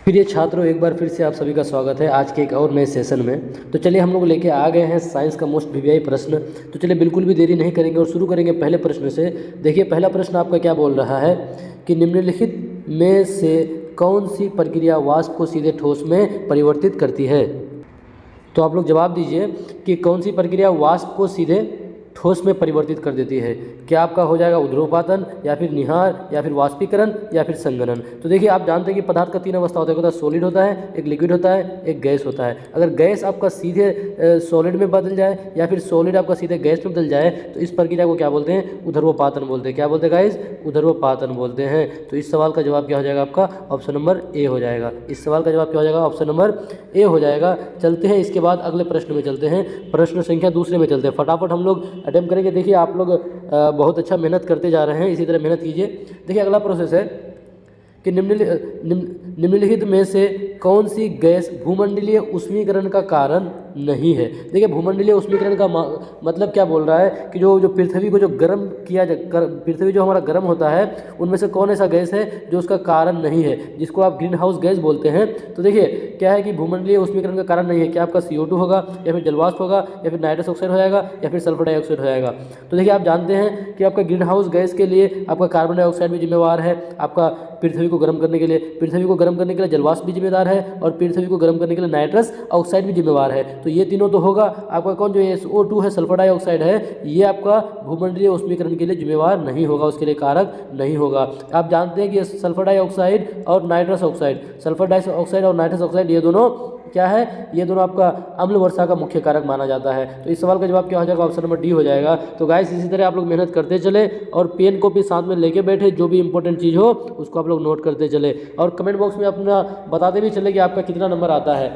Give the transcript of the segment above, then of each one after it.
प्रिय छात्रों, एक बार फिर से आप सभी का स्वागत है आज के एक और नए सेशन में। तो चलिए हम लोग लेके आ गए हैं साइंस का मोस्ट वीवीआई प्रश्न। तो चलिए बिल्कुल भी देरी नहीं करेंगे और शुरू करेंगे पहले प्रश्न से। देखिए पहला प्रश्न आपका क्या बोल रहा है कि निम्नलिखित में से कौन सी प्रक्रिया वाष्प को सीधे ठोस में परिवर्तित करती है। तो आप लोग जवाब दीजिए कि कौन सी प्रक्रिया वाष्प को सीधे ठोस में परिवर्तित कर देती है। क्या आपका हो जाएगा उद्रोपातन, या फिर निहार, या फिर वाष्पीकरण, या फिर संघनन। तो देखिए आप जानते हैं कि पदार्थ का तीन अवस्था होता है। एक होता है सॉलिड होता है, एक लिक्विड होता है, एक गैस होता है। अगर गैस आपका सीधे सॉलिड में बदल जाए या फिर सॉलिड आपका सीधे गैस में बदल जाए तो इस प्रक्रिया को क्या बोलते हैं? ऊर्ध्वपातन बोलते हैं। क्या बोलते हैं गाइस? ऊर्ध्वपातन बोलते हैं। तो इस सवाल का जवाब क्या हो जाएगा? आपका ऑप्शन नंबर ए हो जाएगा। इस सवाल का जवाब क्या हो जाएगा? ऑप्शन नंबर ए हो जाएगा। चलते हैं इसके बाद अगले प्रश्न में चलते हैं। प्रश्न संख्या दूसरे में चलते हैं। फटाफट हम लोग अटेम्प्ट करेंगे। देखिए आप लोग बहुत अच्छा मेहनत करते जा रहे हैं, इसी तरह मेहनत कीजिए। देखिए अगला प्रोसेस है कि निम्नलिखित में से कौन सी गैस भूमंडलीय ऊष्मीकरण का कारण नहीं है। देखिए भूमंडलीय ऊष्मीकरण का मतलब क्या बोल रहा है कि जो पृथ्वी को जो गर्म किया पृथ्वी जो हमारा गर्म होता है उनमें से कौन ऐसा गैस है जो उसका कारण नहीं है, जिसको आप ग्रीन हाउस गैस बोलते हैं। तो देखिए क्या है कि भूमंडलीय ऊष्मीकरण का कारण नहीं है। क्या आपका CO2 होगा, या फिर जलवाष्प होगा, या फिर नाइट्रस ऑक्साइड हो जाएगा, या फिर सल्फर डाइऑक्साइड हो जाएगा। तो देखिए आप जानते हैं कि आपका ग्रीन हाउस गैस के लिए आपका कार्बन डाइऑक्साइड भी जिम्मेवार है। आपका पृथ्वी को गर्म करने के लिए जलवाष्प भी जिम्मेदार है, और पृथ्वी को गर्म करने के लिए नाइट्रस ऑक्साइड भी जिम्मेवार है। तो ये तीनों तो होगा। आपका कौन जो SO2 है, सल्फर डाइऑक्साइड है, ये आपका भूमंडलीय ऊष्मीकरण के लिए जिम्मेवार नहीं होगा, उसके लिए कारक नहीं होगा। आप जानते हैं कि सल्फर डाइऑक्साइड और नाइट्रस ऑक्साइड, सल्फर डाइऑक्साइड और नाइट्रस ऑक्साइड ये दोनों क्या है? ये दोनों आपका अम्ल वर्षा का मुख्य कारक माना जाता है। तो इस सवाल का जवाब क्या हो जाएगा? ऑप्शन नंबर डी हो जाएगा। तो गाइस इसी तरह आप लोग मेहनत करते चले और पेन को भी साथ में लेके बैठे, जो भी इंपॉर्टेंट चीज़ हो उसको आप लोग नोट करते चले, और कमेंट बॉक्स में अपना बताते भी चले कि आपका कितना नंबर आता है।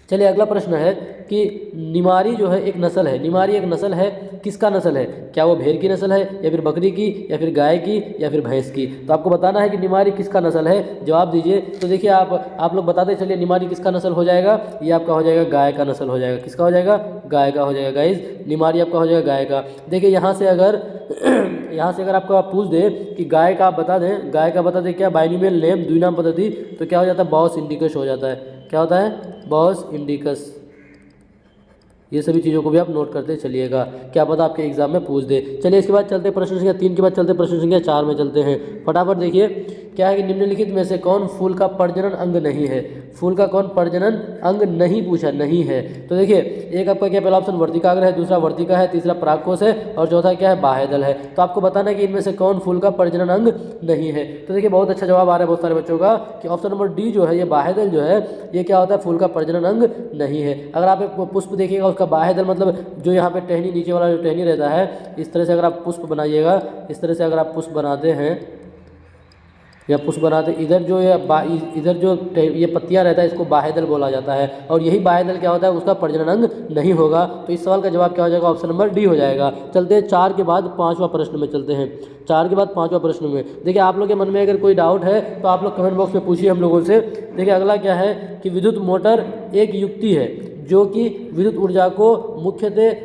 चलिए अगला प्रश्न है कि निमारी जो है एक नस्ल है। निमारी एक नस्ल है, किसका नस्ल है? क्या वो भेड़ की नस्ल है, या फिर बकरी की, या फिर गाय की, या फिर भैंस की? तो आपको बताना है कि निमारी किसका नस्ल है। जवाब दीजिए। तो देखिए आप लोग बताते चलिए निमारी किसका नस्ल हो जाएगा? ये आपका हो जाएगा गाय का नस्ल हो जाएगा। किसका हो जाएगा? गाय का हो जाएगा। गाइस निमारी आपका हो जाएगा गाय का। देखिए यहाँ से अगर आपको आप पूछ दे कि गाय का आप बता दें, गाय का बता दें क्या? बाइनोमियल नेम द्विनाम पद्धति, तो क्या हो जाता है? बॉस इंडिकस हो जाता है। क्या होता है? Bos indicus. ये सभी चीज़ों को भी आप नोट करते चलिएगा, क्या पता आपके एग्जाम में पूछ दे। चलिए इसके बाद चलते प्रश्न संख्या 3 के बाद चलते प्रश्न संख्या 4 में चलते हैं। फटाफट देखिए क्या है कि निम्नलिखित में से कौन फूल का प्रजनन अंग नहीं है। फूल का कौन प्रजनन अंग नहीं पूछा, नहीं है। तो देखिए एक आपका क्या पहला ऑप्शन वर्तिकाग्र है, दूसरा वर्तिका है, तीसरा परागकोश है, और चौथा क्या है? बाह्यदल है। तो आपको बताना है कि इनमें से कौन फूल का प्रजनन अंग नहीं है। तो देखिए बहुत अच्छा जवाब आ रहा है बहुत सारे बच्चों का कि ऑप्शन नंबर डी जो है, ये बाह्यदल जो है, ये क्या होता है? फूल का प्रजनन अंग नहीं है। अगर आप एक पुष्प देखिएगा, उसका बाह्यदल मतलब जो यहाँ पे टहनी, नीचे वाला जो टहनी रहता है, इस तरह से अगर आप पुष्प बनाइएगा, इस तरह से अगर आप पुष्प बनाते हैं या पुष्प बनाते, इधर जो ये पत्तियाँ रहता है, इसको बाह्यदल बोला जाता है। और यही बाह्यदल क्या होता है? उसका प्रजनन अंग नहीं होगा। तो इस सवाल का जवाब क्या हो जाएगा? ऑप्शन नंबर डी हो जाएगा। चलते हैं 4 के बाद 5वां प्रश्न में चलते हैं। 4 के बाद 5वां प्रश्न में देखिए आप लोग के मन में अगर कोई डाउट है तो आप लोग कमेंट बॉक्स में पूछिए हम लोगों से। देखिए अगला क्या है कि विद्युत मोटर एक युक्ति है जो कि विद्युत ऊर्जा को मुख्यतः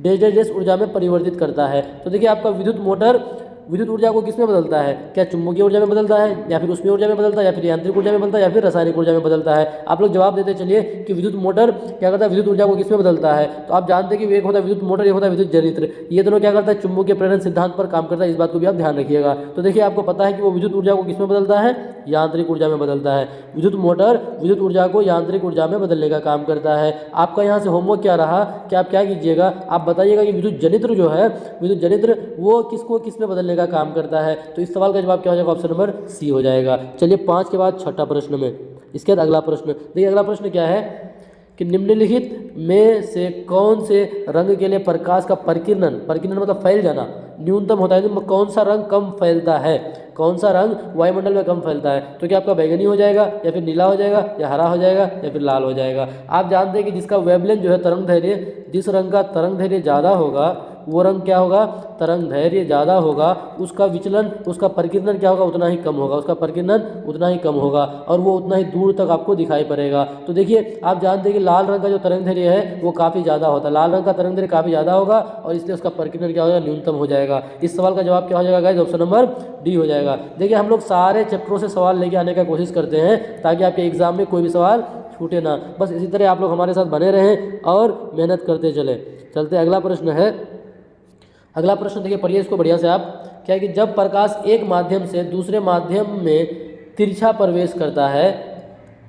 डैश ऊर्जा में परिवर्तित करता है। तो देखिए आपका विद्युत मोटर विद्युत ऊर्जा को किसमें बदलता है? क्या चुंबकीय ऊर्जा में बदलता है, या फिर ऊष्मीय ऊर्जा में बदलता है, या फिर यांत्रिक ऊर्जा में बदलता है, या फिर रासायनिक ऊर्जा में बदलता है? आप लोग जवाब देते चलिए कि विद्युत मोटर क्या करता है? विद्युत ऊर्जा को किसमें बदलता है? तो आप जानते हैं कि एक होता है विद्युत मोटर, एक होता है विद्युत जनित्र। ये दोनों क्या करता है? चुंबकीय प्रेरण सिद्धांत पर काम करता है। इस बात को भी आप ध्यान रखिएगा। तो देखिए आपको पता है कि वो विद्युत ऊर्जा को किसमें बदलता है? यांत्रिक ऊर्जा में बदलता है। विद्युत मोटर विद्युत ऊर्जा को यांत्रिक ऊर्जा में बदलने का काम करता है। आपका यहाँ से होमवर्क क्या रहा कि आप क्या कीजिएगा? आप बताइएगा कि विद्युत जनित्र जो है, विद्युत जनित्र वो किसको किसमें बदलने का काम करता है। तो इस सवाल का जवाब क्या हो जाएगा? ऑप्शन नंबर सी हो जाएगा। चलिए 5 के बाद 6ठा प्रश्न में, इसके बाद अगला प्रश्न। देखिए अगला प्रश्न क्या है कि निम्नलिखित में से कौन से रंग के लिए प्रकाश का प्रकीर्णन मतलब फैल जाना न्यूनतम होता है? तो कौन सा रंग कम फैलता है? कौन सा रंग वायुमंडल में कम फैलता है? तो क्या आपका बैगनी हो जाएगा, या फिर नीला हो जाएगा, या हरा हो जाएगा, या फिर लाल हो जाएगा? आप जानते हैं कि जिसका वेवलेंथ जो है तरंग धैर्य, जिस रंग का तरंग धैर्य ज़्यादा होगा वो रंग क्या होगा, तरंग दैर्घ्य ज़्यादा होगा, उसका विचलन, उसका प्रकीर्णन क्या होगा, उतना ही कम होगा, उसका प्रकीर्णन उतना ही कम होगा और वो उतना ही दूर तक आपको दिखाई पड़ेगा। तो देखिए आप जानते हैं कि लाल रंग का जो तरंग दैर्घ्य है वो काफ़ी ज़्यादा होता है, लाल रंग का तरंग दैर्घ्य काफ़ी ज़्यादा होगा और इसलिए उसका प्रकीर्णन क्या हो जाएगा, न्यूनतम हो जाएगा। इस सवाल का जवाब क्या हो जाएगा गाइस, ऑप्शन नंबर डी हो जाएगा। देखिए हम लोग सारे चैप्टरों से सवाल लेके आने का कोशिश करते हैं ताकि आपके एग्जाम में कोई भी सवाल छूटे ना। बस इसी तरह आप लोग हमारे साथ बने रहें और मेहनत करते चले। चलते अगला प्रश्न है। अगला प्रश्न देखिए, पढ़िए इसको बढ़िया से आप। क्या है कि जब प्रकाश एक माध्यम से दूसरे माध्यम में तिरछा प्रवेश करता है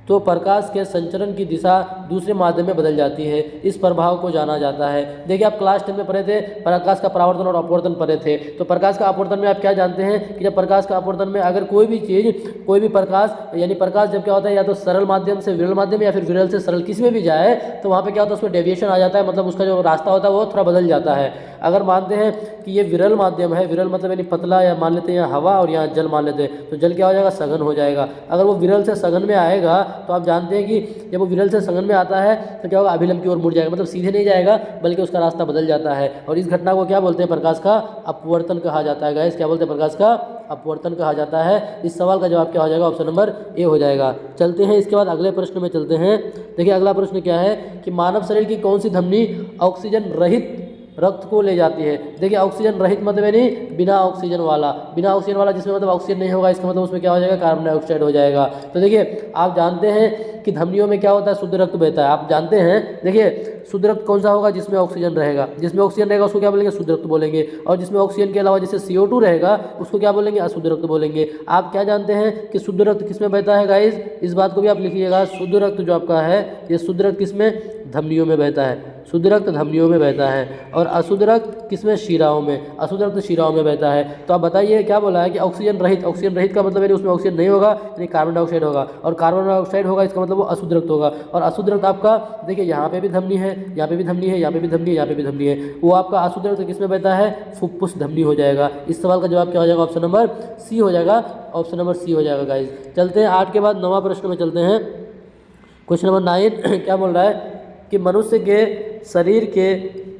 तो प्रकाश के संचरण की दिशा दूसरे माध्यम में बदल जाती है, इस प्रभाव को जाना जाता है। देखिए आप क्लास 10 में पढ़े थे, प्रकाश का परावर्तन और अपवर्तन पढ़े थे। तो प्रकाश का अपवर्तन में आप क्या जानते हैं कि जब प्रकाश का अपवर्तन में अगर कोई भी चीज़, कोई भी प्रकाश, यानी प्रकाश जब क्या होता है या तो सरल माध्यम से विरल माध्यम या फिर विरल से सरल किसी में भी जाए तो वहाँ पे क्या होता है, उसमें डेविएशन आ जाता है, मतलब उसका जो रास्ता होता है वो थोड़ा बदल जाता है। अगर मानते हैं कि ये विरल माध्यम है, विरल मतलब यानी पतला, या मान लेते हैं यहाँ हवा और यहाँ जल मान लेते हैं, तो जल क्या हो जाएगा, सघन हो जाएगा। अगर वो विरल से सघन में आएगा तो आप जानते हैं कि जब वो विरल से सघन में आता है तो क्या होगा, अभिलंब की ओर मुड़ जाएगा, मतलब सीधे नहीं जाएगा बल्कि उसका रास्ता बदल जाता है। और इस घटना को क्या बोलते हैं, प्रकाश का अपवर्तन कहा जाता है गाइस। क्या बोलते हैं, प्रकाश का अपवर्तन कहा जाता है। इस सवाल का जवाब क्या हो जाएगा, ऑप्शन नंबर ए हो जाएगा। चलते हैं इसके बाद अगले प्रश्न में चलते हैं। देखिए अगला प्रश्न क्या है कि मानव शरीर की कौन सी धमनी ऑक्सीजन रहित रक्त को ले जाती है। देखिए ऑक्सीजन रहित मतलब यानी बिना ऑक्सीजन वाला, बिना ऑक्सीजन वाला जिसमें मतलब ऑक्सीजन नहीं होगा, इसका मतलब उसमें क्या हो जाएगा, कार्बन डाइऑक्साइड हो जाएगा। तो देखिए आप जानते हैं कि धमनियों में क्या होता है, शुद्ध रक्त बहता है, आप जानते हैं। देखिए शुद्ध रक्त कौन सा होगा, जिसमें ऑक्सीजन रहेगा, जिसमें ऑक्सीजन रहेगा उसको क्या बोलेंगे, शुद्ध रक्त बोलेंगे। और जिसमें ऑक्सीजन के अलावा जैसे CO2 रहेगा उसको क्या बोलेंगे, अशुद्ध रक्त बोलेंगे। आप क्या जानते हैं कि शुद्ध रक्त किसमें बहता है गाइस, इस बात को भी आप लिखिएगा। शुद्ध रक्त जो आपका है ये शुद्ध रक्त किसमें, धमनियों में बहता है, शुद्ध रक्त धमनियों में बहता है। और अशुद्ध रक्त किसमें, शिराओं में, अशुद्ध रक्त शिराओं में बहता है। तो आप बताइए क्या बोला है कि ऑक्सीजन रहित, ऑक्सीजन रहित का मतलब यानी उसमें ऑक्सीजन नहीं होगा, यानी कार्बन डाइऑक्साइड होगा, और कार्बन डाइऑक्साइड होगा इसका मतलब वो अशुद्ध रक्त होगा। और अशुद्ध रक्त आपका देखिए यहाँ पे भी धमनी है, यहाँ पे भी धमनी है, यहाँ पे भी धमनी है, यहाँ पे भी धमनी है, वो आपका अशुद्ध रक्त किसमें बहता है, फुफ्फुस धमनी हो जाएगा। इस सवाल का जवाब क्या हो जाएगा, ऑप्शन नंबर सी हो जाएगा, ऑप्शन नंबर सी हो जाएगा गाइज। चलते हैं 8 के बाद 9वां प्रश्न में चलते हैं। क्वेश्चन नंबर 9 क्या बोल रहा है कि मनुष्य के शरीर के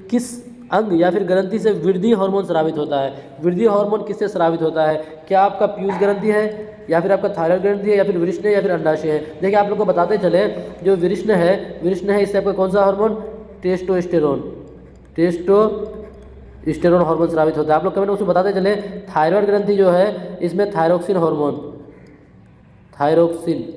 किस अंग या फिर ग्रंथि से वृद्धि हार्मोन स्रावित होता है। वृद्धि हार्मोन किससे स्रावित होता है, क्या आपका पीयूष ग्रंथि है या फिर आपका थायराइड ग्रंथि है या फिर वृष्ण है या फिर अंडाशय है। देखिए आप लोग को बताते चले, जो वृष्ण है इससे आपका कौन सा हार्मोन, टेस्टोस्टेरोन, टेस्टोस्टेरोन हार्मोन स्रावित होता है। आप लोग कमेंट उसमें बताते चले। थायराइड ग्रंथि जो है इसमें थायरोक्सिन हार्मोन, थायरोक्सिन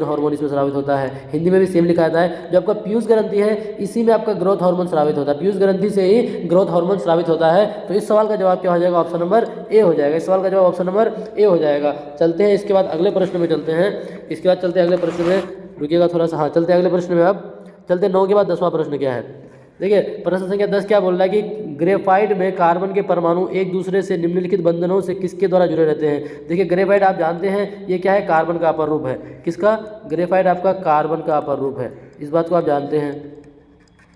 हार्मोन इसमें स्रावित होता है। हिंदी में भी सेम लिखा जाता है। जो आपका पीयूष ग्रंथि है इसी में आपका ग्रोथ हार्मोन स्रावित होता है, पीयूष ग्रंथि से ही ग्रोथ हार्मोन स्रावित होता है। तो इस सवाल का जवाब क्या हो जाएगा, ऑप्शन नंबर ए हो जाएगा। इस सवाल का जवाब ऑप्शन नंबर ए हो जाएगा। चलते हैं इसके बाद अगले प्रश्न में चलते हैं। इसके बाद चलते हैं अगले प्रश्न में, रुकिएगा थोड़ा सा, हाँ चलते हैं अगले प्रश्न में। अब चलते हैं 9 के बाद 10वां प्रश्न क्या है। देखिए प्रश्न संख्या 10 क्या बोल रहा है कि ग्रेफाइट में कार्बन के परमाणु एक दूसरे से निम्नलिखित बंधनों से किसके द्वारा जुड़े रहते हैं। देखिए ग्रेफाइट आप जानते हैं ये क्या है, कार्बन का अपर रूप है। किसका, ग्रेफाइट आपका कार्बन का अपर रूप है, इस बात को आप जानते हैं।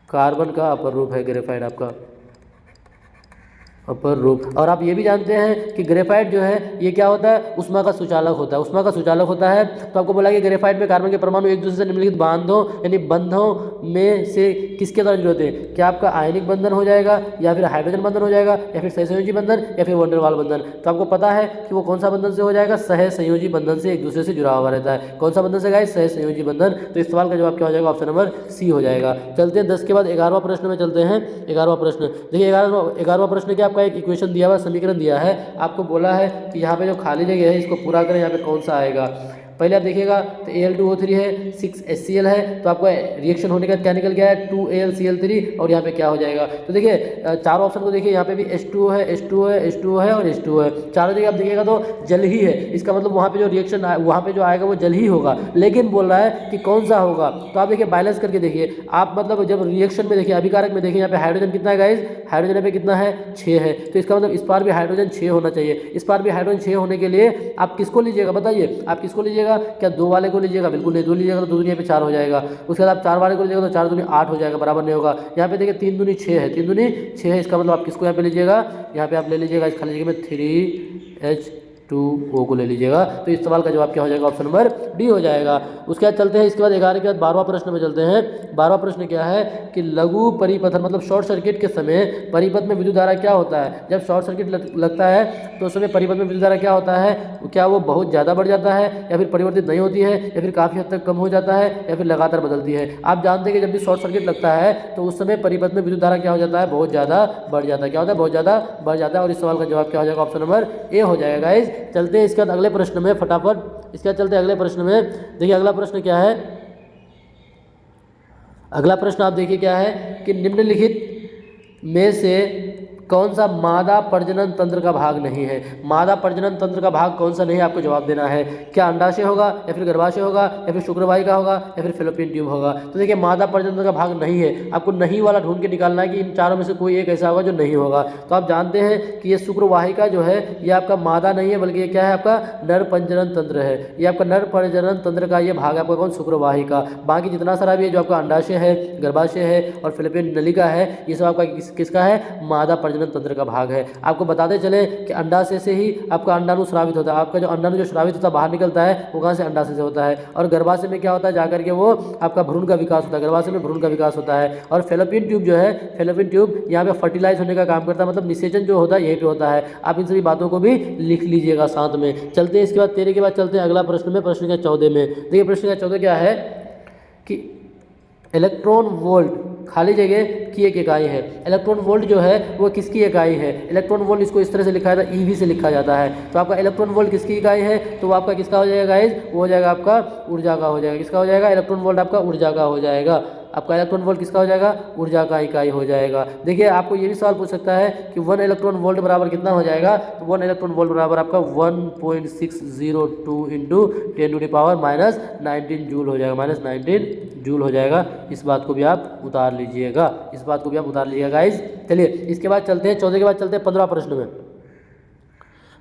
कार्बन का अपर रूप है ग्रेफाइट आपका, अपर रूप। और आप ये भी जानते हैं कि ग्रेफाइट जो है ये क्या होता है, उष्मा का सुचालक होता है, उष्मा का सुचालक होता है। तो आपको बोला कि ग्रेफाइट में कार्बन के परमाणु एक दूसरे से निम्नलिखित बांधों यानी बंधों में से किसके द्वारा जुड़े होते हैं। क्या आपका आयनिक बंधन हो जाएगा या फिर हाइड्रोजन बंधन हो जाएगा या फिर सहसंयोजी बंधन या फिर वंडरवाल बंधन। तो आपको पता है कि वो कौन सा बंधन से हो जाएगा, सहसंयोजी बंधन से एक दूसरे से जुड़ा हुआ रहता है। कौन सा बंधन से गाइस, सहसंयोजी बंधन। तो इस सवाल का जवाब क्या हो जाएगा, ऑप्शन नंबर सी हो जाएगा। चलते हैं 10 के बाद 11वां प्रश्न में चलते हैं। 11वां प्रश्न देखिए, 11वां प्रश्न क्या, आपका एक इक्वेशन दिया हुआ, समीकरण दिया है, आपको बोला है कि यहाँ पे जो खाली जगह है इसको पूरा करें, यहाँ पे कौन सा आएगा। पहले आप देखिएगा तो Al2O3 है, 6HCl है, तो आपका रिएक्शन होने का क्या निकल गया है, 2AlCl3। और यहाँ पे क्या हो जाएगा, तो देखिए चारों ऑप्शन को देखिए, यहाँ पे भी H2O है, H2O है, H2O है और H2O है। चारों जगह आप देखिएगा तो जल ही है, इसका मतलब वहाँ पे जो रिएक्शन वहाँ पे जो आएगा वो जल ही होगा। लेकिन बोल रहा है कि कौन सा होगा, तो आप देखिए बैलेंस करके देखिए आप, मतलब जब रिएक्शन में देखिए, अभिकारक में देखिए, यहाँ पे हाइड्रोजन कितना है गाइज, हाइड्रोजन यहाँ पे कितना है, 6 है। तो इसका मतलब इस पार भी हाइड्रोजन 6 होना चाहिए। इस पार भी हाइड्रोजन 6 होने के लिए आप किसको लीजिएगा, बताइए आप किसको लीजिएगा, क्या 2 वाले को लीजिएगा, बिल्कुल नहीं, 2 लीजिएगा तो 2 दूनी पे 4 हो जाएगा। उसके बाद आप 4 वाले को लीजिएगा तो 4 दूनी 8 हो जाएगा, बराबर नहीं होगा। यहाँ पे देखिए 3 दूनी 6 है, 3 दूनी 6 है, इसका मतलब आप किसको यहाँ पे लीजिएगा, यहाँ पे आप ले लीजिएगा इस खाली जगह में 3H2 2O को ले लीजिएगा। तो इस सवाल का जवाब क्या हो जाएगा? ऑप्शन नंबर डी हो जाएगा। उसके बाद चलते हैं, इसके बाद 11 के बाद 12वां प्रश्न में चलते हैं। 12वां प्रश्न क्या है कि लघु परिपथन मतलब शॉर्ट सर्किट के समय परिपथ में विद्युत धारा क्या होता है? जब शॉर्ट सर्किट लगता है तो उस समय परिपथ में विद्युत धारा क्या होता है? क्या वो बहुत ज़्यादा बढ़ जाता है, या फिर परिवर्तित नहीं होती है, या फिर काफ़ी हद तक कम हो जाता है, या फिर लगातार बदलती है? आप जानते हैं कि जब भी शॉर्ट सर्किट लगता है तो उस समय परिपथ में विद्युत धारा क्या हो जाता है? बहुत ज़्यादा बढ़ जाता है। क्या होता है? बहुत ज़्यादा बढ़ जाता है। और इस सवाल का जवाब क्या हो जाएगा? ऑप्शन नंबर ए हो जाएगा गाइस। चलते हैं इसके बाद अगले प्रश्न में फटाफट। इसके बाद चलते हैं अगले प्रश्न में। देखिए अगला प्रश्न क्या है, अगला प्रश्न आप देखिए क्या है कि निम्नलिखित में से कौन सा मादा प्रजनन तंत्र का भाग नहीं है? मादा प्रजनन तंत्र का भाग कौन सा नहीं है? आपको जवाब देना है। क्या अंडाशय होगा, या फिर गर्भाशय होगा, या फिर शुक्रवाहिका होगा, या फिर फैलोपियन ट्यूब होगा? तो देखिए मादा प्रजनन तंत्र का भाग नहीं है। आपको नहीं वाला ढूंढ के निकालना है कि इन चारों में से कोई एक ऐसा होगा जो नहीं होगा। तो आप जानते हैं कि ये शुक्रवाहिका जो है ये आपका मादा नहीं है, बल्कि ये क्या है? आपका नर प्रजनन तंत्र है। ये आपका नर प्रजनन तंत्र का ये भाग आपका कौन? शुक्रवाहिका। बाकी जितना सारा भी है जो आपका अंडाशय है, गर्भाशय है और फैलोपियन नलिका है, ये सब आपका किसका है? मादा प्रजनन तंत्र का भाग है। आपको बताते चले कि अंडाशय से ही आपका अंडाणु स्रावित होता है। आपका जो अंडाणु जो स्रावित होता है बाहर निकलता है वो कहाँ से? अंडाशय से होता है। और गर्भाशय में क्या होता है? जाकर के वो आपका भ्रूण का विकास होता है। गर्भाशय में भ्रूण का विकास होता है। और फैलोपियन ट्यूब जो है, फैलोपियन ट्यूब यहाँ पे फर्टिलाइज होने का काम करता है, मतलब निषेचन जो होता है यहीं पे होता है। आप इन सभी बातों को भी लिख लीजिएगा साथ में। चलते हैं इसके बाद 13 के बाद चलते हैं अगला प्रश्न में, प्रश्न का 14 में। देखिए प्रश्न का 14 क्या है कि इलेक्ट्रॉन वोल्ट खाली जगह की एक इकाई है। इलेक्ट्रॉन वोल्ट जो है वो किसकी इकाई है? इलेक्ट्रॉन वोल्ट इसको इस तरह से लिखा जाता है, ईवी से लिखा जाता है। तो आपका इलेक्ट्रॉन वोल्ट किसकी इकाई है? तो वो आपका किसका हो जाएगा गाइस? वो हो जाएगा आपका ऊर्जा का हो जाएगा। किसका हो जाएगा? इलेक्ट्रॉन वोल्ट आपका ऊर्जा का हो जाएगा। आपका इलेक्ट्रॉन वोल्ट किसका हो जाएगा? ऊर्जा का इकाई हो जाएगा। देखिए आपको ये भी सवाल पूछ सकता है कि 1 इलेक्ट्रॉन वोल्ट बराबर कितना हो जाएगा? तो 1 इलेक्ट्रॉन वोल्ट बराबर आपका 1.602 इंटू 10⁻⁻19 जूल हो जाएगा। -19 जूल हो जाएगा। इस बात को भी आप उतार लीजिएगा, इस बात को भी आप उतार लीजिएगा गाइस। चलिए इसके बाद चलते हैं 14 के बाद चलते हैं 15 प्रश्न में।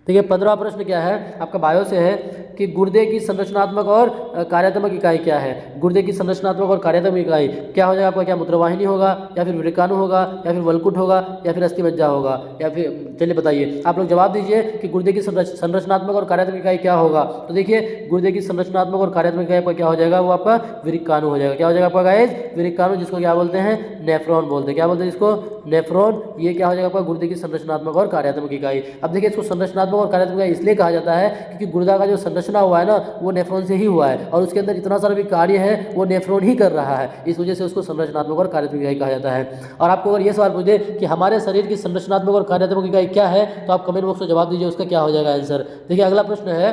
देखिए 15वां प्रश्न क्या है आपका बायो से है कि गुर्दे की संरचनात्मक और कार्यात्मक इकाई क्या है? गुर्दे की संरचनात्मक और कार्यात्मक इकाई क्या हो जाएगा आपका? क्या मूत्रवाहिनी होगा, या फिर वृक्काणु होगा, या फिर वल्कुट होगा, या फिर अस्थिमज्जा होगा, या फिर चलिए बताइए आप लोग जवाब दीजिए कि गुर्दे की संरचनात्मक और कार्यात्मक इकाई क्या होगा? तो देखिए गुर्दे की संरचनात्मक और कार्यात्मक इकाई आपका क्या हो जाएगा? वो आपका वृक्काणु हो जाएगा। क्या हो जाएगा आपका गाइस? वृक्काणु, जिसको क्या बोलते हैं? नेफ्रॉन बोलते हैं। क्या बोलते हैं इसको? नेफ्रॉन। ये क्या हो जाएगा आपका? गुर्दे की संरचनात्मक और कार्यात्मक इकाई। अब देखिए इसको संरचनात्मक और कार्यात्मक इकाई इसलिए कहा जाता है क्योंकि गुर्दा का जो संरचना हुआ है ना वो नेफ्रॉन से ही हुआ है, और उसके अंदर इतना सारा भी कार्य है वो नेफ्रॉन ही कर रहा है। इस वजह से उसको संरचनात्मक और कार्यात्मक इकाई कहा जाता है। और आपको अगर ये सवाल पूछे कि हमारे शरीर की संरचनात्मक और कार्यात्मक इकाई क्या है, तो आप कमेंट बॉक्स में जवाब दीजिए, उसका क्या हो जाएगा आंसर। देखिए अगला प्रश्न है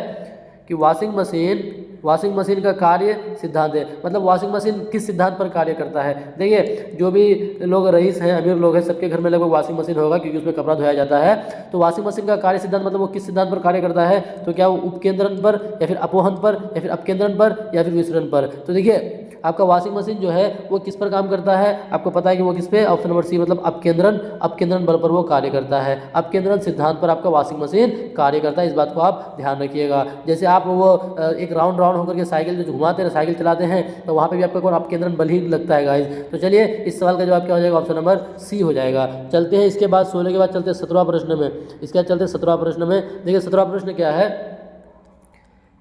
कि वॉशिंग मशीन का कार्य सिद्धांत है, मतलब वॉशिंग मशीन किस सिद्धांत पर कार्य करता है। देखिए जो भी लोग रईस हैं, अमीर लोग हैं, सबके घर में लगभग वॉशिंग मशीन होगा क्योंकि उसमें कपड़ा धोया जाता है। तो वॉशिंग मशीन का कार्य सिद्धांत मतलब वो किस सिद्धांत पर कार्य करता है? तो क्या वो उपकेंद्रण पर, या फिर अपोहन पर, या फिर अपकेंद्रण पर, या फिर विसरण पर? तो देखिए आपका वॉशिंग मशीन जो है वो किस पर काम करता है? आपको पता है कि वो किस पे? ऑप्शन नंबर सी, मतलब अपकेंद्रण बल पर वो कार्य करता है। अपकेंद्रण सिद्धांत पर आपका वॉशिंग मशीन कार्य करता है। इस बात को आप ध्यान रखिएगा। जैसे आप वो एक राउंड होकर के साइकिल जो घुमाते हैं, साइकिल चलाते हैं, तो वहाँ पे भी आपका कौन? अपकेंद्रण बल ही लगता है गाइस। तो चलिए इस सवाल का जवाब क्या हो जाएगा? ऑप्शन नंबर सी हो जाएगा। चलते हैं इसके बाद 16 के बाद चलते हैं 17वां प्रश्न में। इसके बाद चलते हैं 17वां प्रश्न में। देखिए 17वां प्रश्न क्या है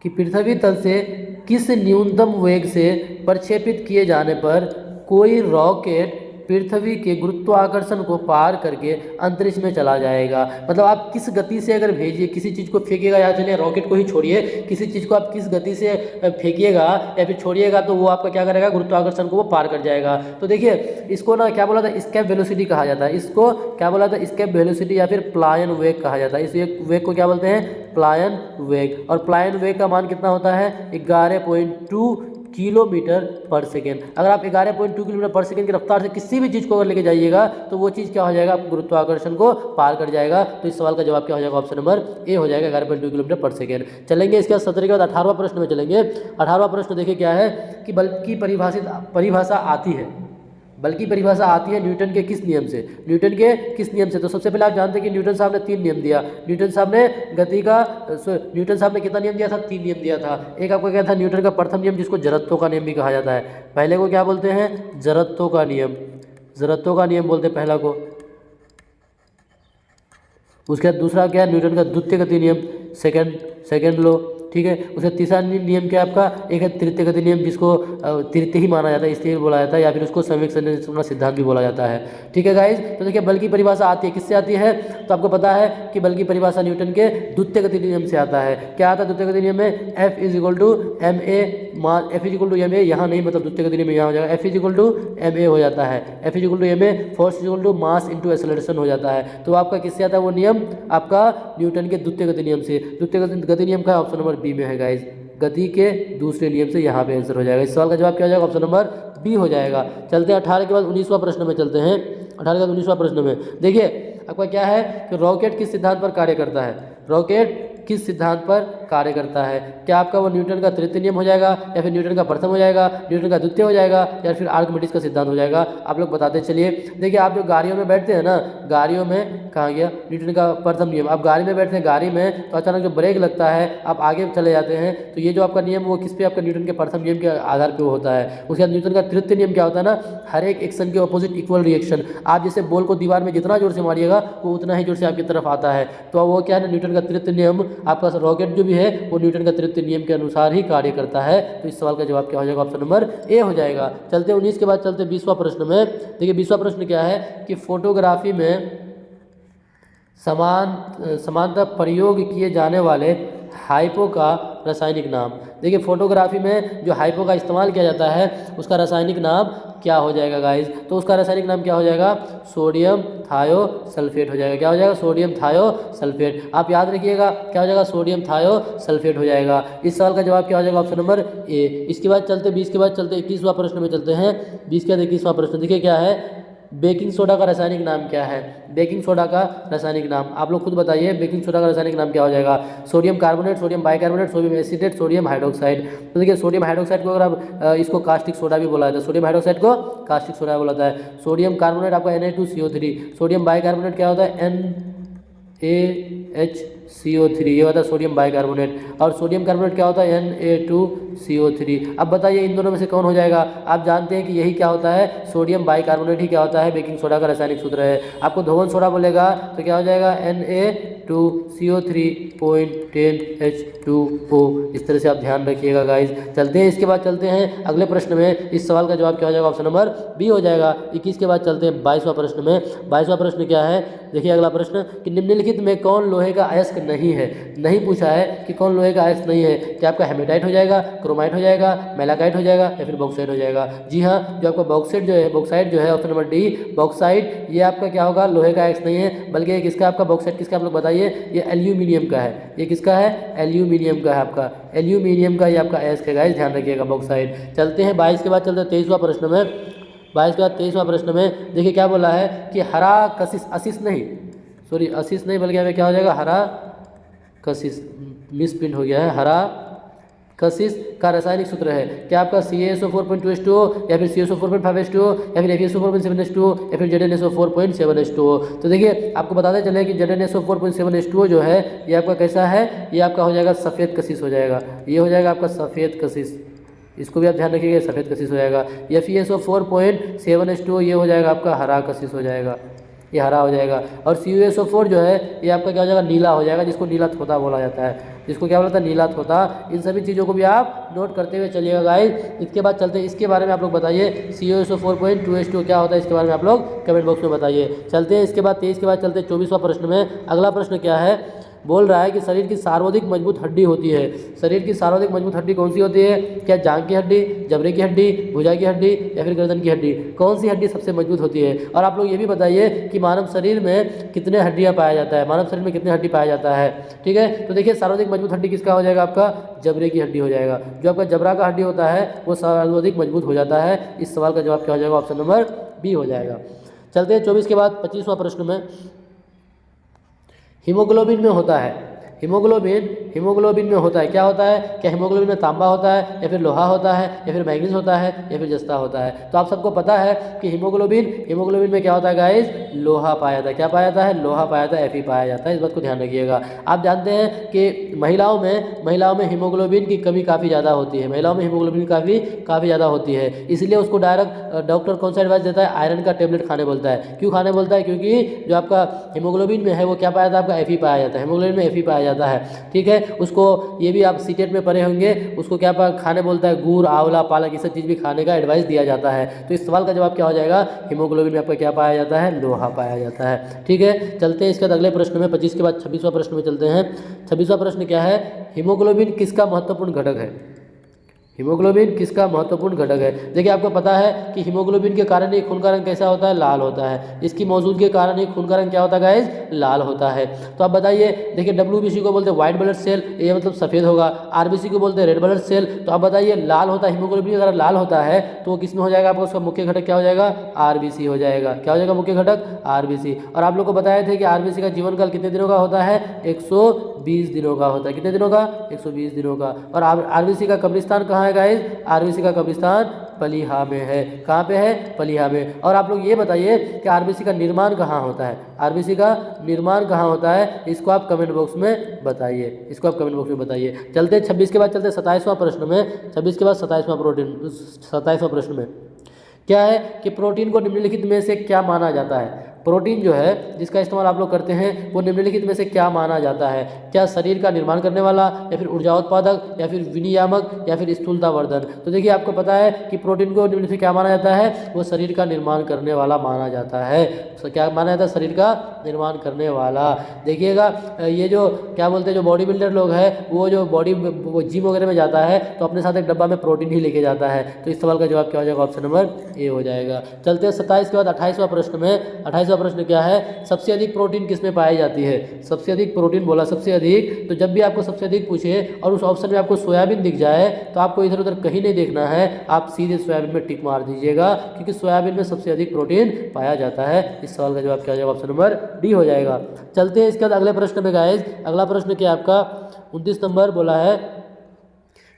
कि पृथ्वी तल से किस न्यूनतम वेग से प्रक्षेपित किए जाने पर कोई रॉकेट पृथ्वी के गुरुत्वाकर्षण को पार करके अंतरिक्ष में चला जाएगा? मतलब आप किस गति से अगर भेजिए, किसी चीज़ को फेंकिएगा, या चलिए रॉकेट को ही छोड़िए, किसी चीज़ को आप किस गति से फेंकिएगा या फिर छोड़िएगा तो वो आपका क्या करेगा? गुरुत्वाकर्षण को वो पार कर जाएगा। तो देखिए इसको ना क्या बोला था? स्केप वेलोसिटी कहा जाता है। इसको क्या बोला था? स्केप वेलोसिटी या फिर प्लायन वेग कहा जाता है। इस वेग को क्या बोलते हैं? प्लायन वेग। और प्लायन वेग का मान कितना होता है? 11.2 किलोमीटर पर सेकेंड। अगर आप 11.2 किलोमीटर पर सेकेंड की रफ्तार से किसी भी चीज़ को अगर लेके जाइएगा तो वो चीज़ क्या हो जाएगा? आपको गुरुत्वाकर्षण को पार कर जाएगा। तो इस सवाल का जवाब क्या हो जाएगा? ऑप्शन नंबर ए हो जाएगा, 11.2 किलोमीटर पर सेकेंड। चलेंगे इसके बाद 17 के बाद 18वां प्रश्न में चलेंगे। 18वां प्रश्न देखिए क्या है कि बल की परिभाषा आती है। बल की परिभाषा आती है न्यूटन के किस नियम से? न्यूटन के किस नियम से? तो सबसे पहले आप जानते हैं कि न्यूटन साहब ने 3 नियम दिया। न्यूटन साहब ने कितना नियम दिया था? 3 नियम दिया था। एक आपका क्या था? न्यूटन का प्रथम नियम, जिसको जड़त्व का नियम भी कहा जाता है। पहले को क्या बोलते हैं? जड़त्व का नियम। जड़त्व का नियम बोलते हैं पहला को। उसके बाद दूसरा क्या है? न्यूटन का द्वितीय गति नियम। सेकंड लॉ, ठीक है। उसका तीसरा नियम क्या है आपका, एक है तृतीय गति नियम, जिसको तृतीय ही माना जाता है इसलिए बोला जाता है, या फिर उसको संवेग संरचना का सिद्धांत भी बोला जाता है, ठीक है गाइज। तो देखिए बल की परिभाषा आती है, किससे आती है, तो आपको पता है कि बल की परिभाषा न्यूटन के द्वितीय गति नियम से आता है। क्या आता है द्वितीय गति नियम में, F is equal to M A, यहाँ नहीं, मतलब द्वितीय गति नियम यहाँ हो जाएगा, F is equal to M A हो जाता है, F is equal to M A, force is equal to mass into acceleration हो जाता है। तो आपका किससे आता है वो नियम, आपका न्यूटन के द्वितीय गति नियम से। द्वितीय गति नियम का ऑप्शन नंबर बी में है गाइज, गति के दूसरे नियम से यहाँ पे आंसर हो जाएगा। इस सवाल का जवाब क्या हो जाएगा, ऑप्शन नंबर बी हो जाएगा। चलते हैं 18 के बाद 19वां प्रश्न में चलते हैं। 18 के बाद 19वां प्रश्न में देखिए आपका क्या है कि रॉकेट किस सिद्धांत पर कार्य करता है, रॉकेट किस सिद्धांत पर कार्य करता है। क्या आपका वो न्यूटन का तृतीय नियम हो जाएगा, या फिर न्यूटन का प्रथम हो जाएगा, न्यूटन का द्वितीय हो जाएगा, या फिर आर्किमिडीज का सिद्धांत हो जाएगा, आप लोग बताते चलिए। देखिए आप जो गाड़ियों में बैठते हैं ना, गाड़ियों में कहाँ गया न्यूटन का प्रथम नियम, आप गाड़ी में बैठते हैं, गाड़ी में तो अचानक जो ब्रेक लगता है आप आगे चले जाते हैं, तो ये जो आपका नियम वो किस पे, आपका न्यूटन के प्रथम नियम के आधार पर होता है। उसके बाद न्यूटन का तृतीय नियम क्या होता है ना, हर एक एक्शन के अपोजिट इक्वल रिएक्शन। आप जैसे बॉल को दीवार में जितना जोर से मारिएगा वो उतना ही जोर से आपकी तरफ आता है, तो वो क्या है ना, न्यूटन का तृतीय नियम, आपका रॉकेट जो भी है वो न्यूटन का तृतीय नियम के अनुसार ही कार्य करता है। तो इस सवाल का जवाब क्या हो जाएगा, ऑप्शन नंबर ए हो जाएगा। चलते 19 के बाद चलते 20वां प्रश्न में। देखिए 20वां प्रश्न क्या है कि फोटोग्राफी में समानतः प्रयोग किए जाने वाले हाइपो का रासायनिक नाम। देखिए फोटोग्राफी में जो हाइपो का इस्तेमाल किया जाता है उसका रासायनिक नाम क्या हो जाएगा गाइज, तो उसका रासायनिक नाम क्या हो जाएगा, सोडियम थायोसल्फेट हो जाएगा। क्या हो जाएगा, सोडियम थायोसल्फेट। आप याद रखिएगा क्या हो जाएगा, सोडियम थायोसल्फेट हो जाएगा। इस सवाल का जवाब क्या हो जाएगा, ऑप्शन नंबर ए। इसके बाद चलते 20 के बाद चलते 21वां प्रश्न में चलते हैं। 20 के बाद 21वां प्रश्न देखिए क्या है, बेकिंग सोडा का रासायनिक नाम क्या है। बेकिंग सोडा का रासायनिक नाम आप लोग खुद बताइए, बेकिंग सोडा का रासायनिक नाम क्या हो जाएगा, sodium carbonate, sodium bicarbonate, sodium acetate, sodium hydroxide. तो देखिए सोडियम हाइड्रोक्साइड को अगर आप इसको कास्टिक सोडा भी बोला जाता है, सोडियम हाइड्रोक्साइड को कास्टिक सोडा बोला जाता है। सोडियम कार्बोनेट आपका Na2CO3, सोडियम बाइकार्बोनेट क्या होता है, NaHCO3, ये होता है सोडियम बाइकार्बोनेट। और सोडियम कार्बोनेट क्या होता है, Na2CO3। अब बताइए इन दोनों में से कौन हो जाएगा। आप जानते हैं कि यही क्या होता है, सोडियम बाइकार्बोनेट ही क्या होता है, बेकिंग सोडा का रासायनिक सूत्र है। आपको धोवन सोडा बोलेगा तो क्या हो जाएगा, Na2CO3.10H2O। इस तरह से आप ध्यान रखिएगा गाइज। चलते हैं इसके बाद चलते हैं अगले प्रश्न में। इस सवाल का जवाब क्या हो जाएगा, ऑप्शन नंबर बी हो जाएगा। 21 के बाद चलते हैं 22वां प्रश्न में। 22वां प्रश्न क्या है, देखिए अगला प्रश्न कि निम्नलिखित में कौन लोहे का अयस्क नहीं है। नहीं पूछा है कि कौन लोहे का अयस्क नहीं है, क्या आपका हेमेटाइट हो जाएगा, क्रोमाइट हो जाएगा, मेलाकाइट हो जाएगा, या फिर बॉक्साइट हो जाएगा। जी हाँ, जो आपका बॉक्साइट जो है ऑप्शन नंबर डी बॉक्साइट, ये आपका क्या होगा, लोहे का अयस्क नहीं है, बल्कि ये किसका, आपका बॉक्साइट किसका, आप लोग बताइए। ये एल्यूमिनियम का है। ये किसका है, एल्यूमिनियम का है, आपका एल्यूमिनियम का ये आपका अयस्क है गाइस, ध्यान रखिएगा बॉक्साइट। चलते हैं 22 के बाद चलते हैं 23वां प्रश्न में। 22 के बाद 23वां प्रश्न में देखिए क्या बोला है कि हरा कशिश, अशिश नहीं बल्कि हमें क्या हो जाएगा, हरा कशिश, मिसप्रिंट हो गया है, हरा कशिश का रासायनिक सूत्र है। क्या आपका CaSO4.2H2O, या फिर CaSO4.5H2O, या फिर FeSO4.7H2O, या फिर ZnSO4.7H2O। तो देखिए आपको बताते चले कि ZnSO4.7H2O जो है ये आपका कैसा है, ये आपका हो जाएगा सफ़ेद कशिश हो जाएगा। ये हो जाएगा आपका सफ़ेद कशिश, इसको भी आप ध्यान रखिएगा, सफ़ेद कशिश हो जाएगा। या FeSO4.7H2O ये हो जाएगा आपका हरा कशिश हो जाएगा, ये हरा हो जाएगा। और CuSO4 जो है ये आपका क्या हो जाएगा, नीला हो जाएगा, जिसको नीला थोता बोला जाता है, जिसको क्या बोला जाता है, नीला थोता। इन सभी चीज़ों को भी आप नोट करते हुए चलिएगा गाइस। इसके बाद चलते हैं, इसके बारे में आप लोग बताइए, CuSO4.2H2O क्या होता है, इसके बारे में आप लोग कमेंट बॉक्स में बताइए। चलते हैं इसके बाद 23 के बाद चलते हैं 24वां प्रश्न में। अगला प्रश्न क्या है, बोल रहा है कि शरीर की सर्वाधिक मजबूत हड्डी होती है। शरीर की सर्वाधिक मजबूत हड्डी कौन सी होती है, क्या जांघ की हड्डी, जबड़े की हड्डी, भुजा की हड्डी, या फिर गर्दन की हड्डी, कौन सी हड्डी सबसे मजबूत होती है। और आप लोग ये भी बताइए कि मानव शरीर में कितने हड्डियां पाया जाता है, मानव शरीर में कितने हड्डी पाया जाता है। ठीक है, तो देखिए सर्वाधिक मजबूत हड्डी किसका हो जाएगा, आपका जबड़े की हड्डी हो जाएगा। जो आपका जबड़ा का हड्डी होता है वो सर्वाधिक मजबूत हो जाता है। इस सवाल का जवाब क्या हो जाएगा, ऑप्शन नंबर बी हो जाएगा। चलते हैं 24 के बाद 25वां प्रश्न में। हीमोग्लोबिन में होता है, हीमोग्लोबिन में होता है, क्या होता है, क्या हीमोग्लोबिन में तांबा होता है, या फिर लोहा होता है, या फिर मैग्नीज होता है, या फिर जस्ता होता है। तो आप सबको पता है कि हीमोग्लोबिन में क्या होता है गाइस, लोहा पाया जाता है। क्या पाया जाता है, लोहा पाया जाता है, Fe पाया जाता है। इस बात को ध्यान रखिएगा। आप जानते हैं कि महिलाओं में हीमोग्लोबिन की कमी काफ़ी ज़्यादा होती है, महिलाओं में हीमोग्लोबिन काफ़ी ज़्यादा होती है, इसलिए उसको डायरेक्ट डॉक्टर कौन सा एडवाइस देता है, आयरन का टेबलेट खाने बोलता है। क्यों खाने बोलता है, क्योंकि जो आपका हीमोग्लोबिन में है वो क्या पाया जाता है, आपका Fe पाया जाता है, हीमोग्लोबिन में Fe पाया जाता है। ठीक है, उसको ये भी आप सीटेट में पढ़े होंगे, उसको क्या खाने बोलता है, गुड़, आंवला, पालक, ये सब चीज़ भी खाने का एडवाइस दिया जाता है। तो इस सवाल का जवाब क्या हो जाएगा, हीमोग्लोबिन में आपका क्या पाया जाता है, लोहा पाया जाता है। ठीक है, चलते हैं इसके बाद अगले प्रश्न में, 25 के बाद 26वां प्रश्न में चलते हैं। 26वां प्रश्न क्या है, हीमोग्लोबिन किसका महत्वपूर्ण घटक है। हीमोग्लोबिन किसका महत्वपूर्ण घटक है। देखिए आपको पता है कि हीमोग्लोबिन के कारण ही खून का रंग कैसा होता है, लाल होता है। इसकी मौजूदगी के कारण ही खून का रंग क्या होता है गाइस, लाल होता है। तो आप बताइए, देखिए WBC को बोलते हैं व्हाइट ब्लड सेल, ये मतलब सफ़ेद होगा। RBC को बोलते हैं रेड ब्लड सेल। तो आप बताइए, लाल होता है हीमोग्लोबिन अगर लाल होता है तो वो किस में हो जाएगा, आपको उसका मुख्य घटक क्या हो जाएगा, RBC हो जाएगा। क्या हो जाएगा मुख्य घटक, RBC। और आप लोग को बताए थे कि RBC का जीवन काल कितने दिनों का होता है, 120 दिनों का होता है। कितने दिनों का, 120 दिनों का। और RBC का कब्रिस्तान कहाँ है गाइस, RBC का कब्रिस्तान पलीहा में है। कहाँ पे है, पलीहा में। और आप लोग ये बताइए कि RBC का निर्माण कहाँ होता है, RBC का निर्माण कहाँ होता है, इसको आप कमेंट बॉक्स में बताइए, इसको आप कमेंट बॉक्स में बताइए। चलते 26 के बाद चलते 27वां प्रश्न में। 26 के बाद 27वां प्रश्न में क्या है कि प्रोटीन को निम्नलिखित में से क्या माना जाता है। प्रोटीन जो है जिसका इस्तेमाल आप लोग करते हैं वो निम्नलिखित में से क्या माना जाता है। क्या शरीर का निर्माण करने वाला, या फिर ऊर्जा उत्पादक, या फिर विनियामक, या फिर स्थूलतावर्धन। तो देखिए आपको पता है कि प्रोटीन को निम्नलिखित में क्या माना जाता है, वो शरीर का निर्माण करने वाला माना जाता है। तो क्या माना जाता है, शरीर का निर्माण करने वाला। देखिएगा ये जो क्या बोलते हैं, जो बॉडी बिल्डर लोग हैं वो जो वो जिम वगैरह में जाता है तो अपने साथ एक डब्बा में प्रोटीन ही लेके जाता है। तो इस सवाल का जवाब क्या हो जाएगा, ऑप्शन नंबर ए हो जाएगा। चलते हैं 27 के बाद 28वां प्रश्न में। 28वां प्रश्न क्या है, सबसे अधिक प्रोटीन किस में पाई जाती है। सबसे अधिक प्रोटीन बोला, सबसे अधिक। तो जब भी आपको सबसे अधिक पूछे और उस ऑप्शन में आपको सोयाबीन दिख जाए तो आपको इधर उधर कहीं नहीं देखना है, आप सीधे सोयाबीन में टिक मार दीजिएगा, क्योंकि सोयाबीन में सबसे अधिक प्रोटीन पाया जाता है। इस सवाल का जवाब क्या हो जाएगा, ऑप्शन नंबर डी हो जाएगा। चलते हैं इसके बाद अगले प्रश्न में गाइस। अगला प्रश्न क्या आपका 29 नंबर बोला है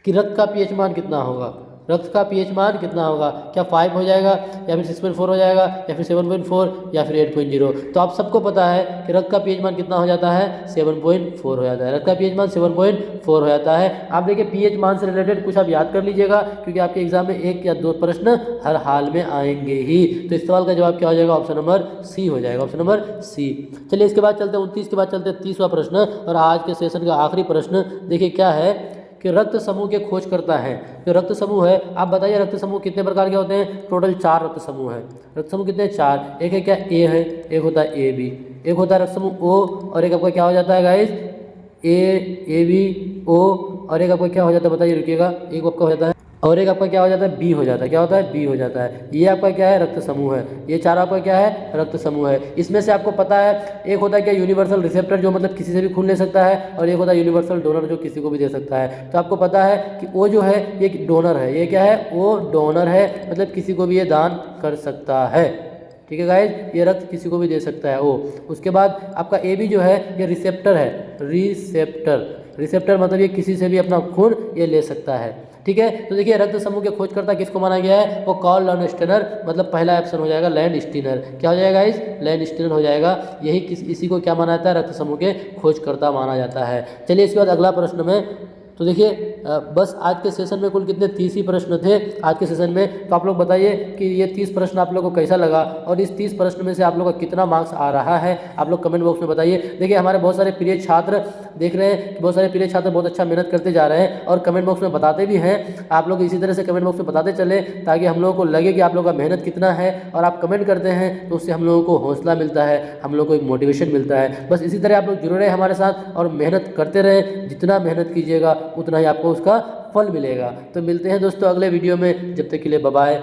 कि रक्त का पीएच मान कितना होगा। रक्त का पीएच मान कितना होगा, क्या 5 हो जाएगा, या फिर 6.4 हो जाएगा, या फिर 7.4, या फिर 8.0। तो आप सबको पता है कि रक्त का पीएच मान कितना हो जाता है, 7.4 हो जाता है। रक्त का पीएच मान 7.4 हो जाता है। आप देखिए पीएच मान से रिलेटेड कुछ आप याद कर लीजिएगा, क्योंकि आपके एग्जाम में 1 या 2 प्रश्न हर हाल में आएंगे ही। तो इस सवाल का जवाब क्या हो जाएगा, ऑप्शन नंबर सी हो जाएगा, ऑप्शन नंबर सी। चलिए इसके बाद चलते हैं 29 के बाद चलते हैं 30वां प्रश्न और आज के सेशन का आखिरी प्रश्न। देखिए क्या है कि रक्त समूह के खोज करता है। जो रक्त समूह है, आप बताइए रक्त समूह कितने प्रकार के होते हैं। टोटल 4 रक्त समूह है। रक्त समूह कितने, 4। एक है क्या, ए है, एक होता है ए बी, एक होता है रक्त समूह ओ, और एक आपका क्या हो जाता है गाइस, ए बी ओ, और एक आपका क्या हो जाता है बताइए, रुकिएगा, एक आपका हो जाता है, और एक आपका क्या हो जाता है, बी हो जाता है। क्या होता है, बी हो जाता है। ये आपका क्या है, रक्त समूह है। ये 4 आपका क्या है, रक्त समूह है। इसमें से आपको पता है एक होता है क्या, यूनिवर्सल रिसेप्टर, जो मतलब किसी से भी खून ले सकता है, और एक होता है यूनिवर्सल डोनर, जो किसी को भी दे सकता है। तो आपको पता है कि वो जो है ये डोनर है। ये क्या है, वो डोनर है, मतलब किसी को भी ये दान कर सकता है। ठीक है गाइज, ये रक्त किसी को भी दे सकता है वो। उसके बाद आपका ए बी जो है ये रिसेप्टर है। रिसेप्टर मतलब ये किसी से भी अपना खून ये ले सकता है। ठीक है, तो देखिए रक्त समूह के खोजकर्ता किसको माना गया है, वो कार्ल लैंडस्टीनर, मतलब पहला ऑप्शन हो जाएगा लैंडस्टीनर। क्या हो जाएगा इस, लैंडस्टीनर हो जाएगा। यही इसी को क्या माना जाता है, रक्त समूह के खोजकर्ता माना जाता है। चलिए इसके बाद अगला प्रश्न में, तो देखिए बस आज के सेशन में कुल कितने 30 ही प्रश्न थे आज के सेशन में। तो आप लोग बताइए कि ये 30 प्रश्न आप लोगों को कैसा लगा, और इस 30 प्रश्न में से आप लोगों का कितना मार्क्स आ रहा है, आप लोग कमेंट बॉक्स में बताइए। देखिए हमारे बहुत सारे प्रिय छात्र देख रहे हैं कि बहुत सारे प्रिय छात्र बहुत अच्छा मेहनत करते जा रहे हैं और कमेंट बॉक्स में बताते भी हैं। आप लोग इसी तरह से कमेंट बॉक्स में बताते चले, ताकि हम लोगों को लगे कि आप लोगों का मेहनत कितना है, और आप कमेंट करते हैं तो उससे हम लोगों को हौसला मिलता है, हम लोग को एक मोटिवेशन मिलता है। बस इसी तरह आप लोग जुड़े रहे हमारे साथ और मेहनत करते रहें। जितना मेहनत कीजिएगा उतना ही आपको उसका फल मिलेगा। तो मिलते हैं दोस्तों अगले वीडियो में, जब तक के लिए बाय बाय।